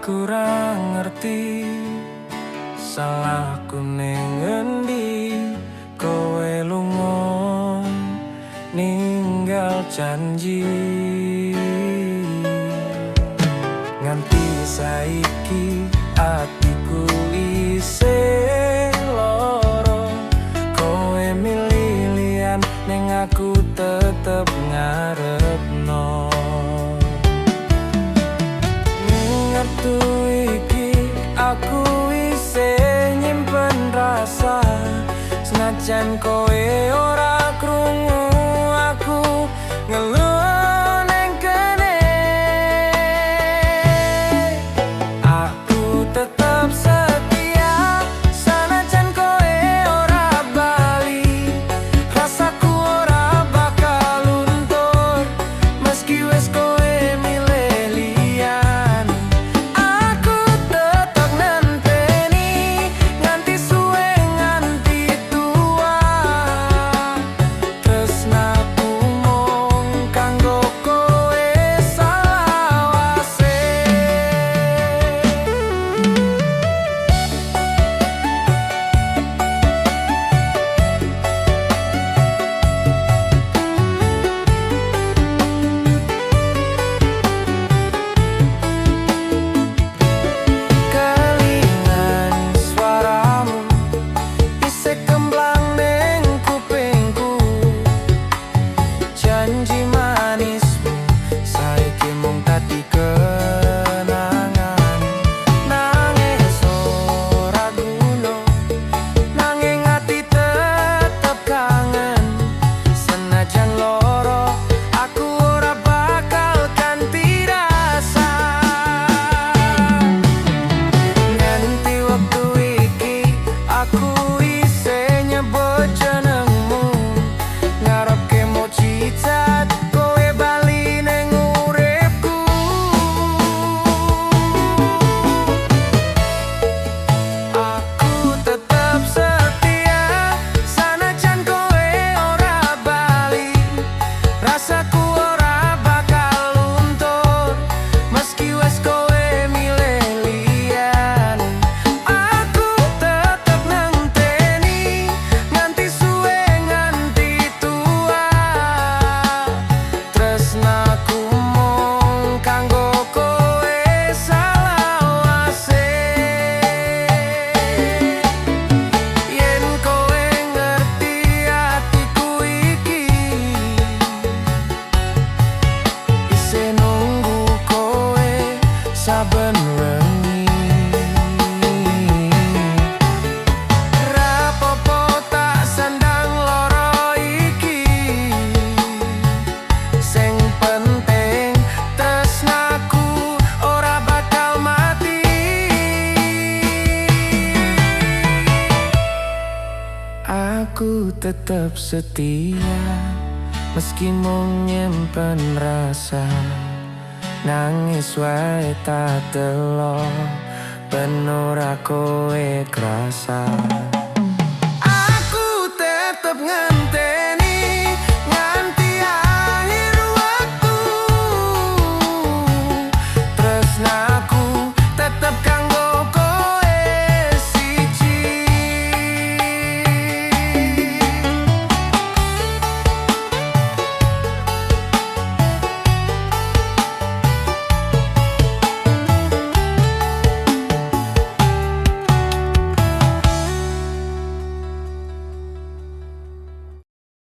kurang ngerti salahku ning endi, kowe lunga ninggal janji. Nganti saiki atiku isih loro, kowe milih liyan ning aku tetep ngarepno. Ngertu iki aku isih nyimpen rasa, senajan kowe ora krungu aku ngeluh ning kene. Aku tetep setia senajan kowe ora bali, rasaku ora bakal luntur meski wis kowe milih liyan. Aku tetep nenteni nganti suwe nganti tua, tresnaku mung kanggo kowe salawase. Kelingan suaramu isih kemblang ning kupingku, janji manismu saiki mung dadi kenangan. Nangis ora guna, nanging ati tetep kangen. Senajan loro aku ora bakal ganti rasa. Nganti waktu iki aku isih nyebut jenengmu, ngarepke mujizat kowe bali ning uripku. Aku tetep setia senajan kowe ora bali, rasaku ora bakal luntur meski wis kowe milih liyan. Aku tetep nenteni nganti suwe nganti tua, tresnaku mung kanggo kowe salawase. Yen kowe ngerti atiku iki, isih nunggu kowe saben wengi. Rapopo tak sandang loro iki, sing penting tresnaku ora bakal mati. Aku tetep setia meski mung nyimpen rasa, nangis wae tak delok ben ora kowe krasa.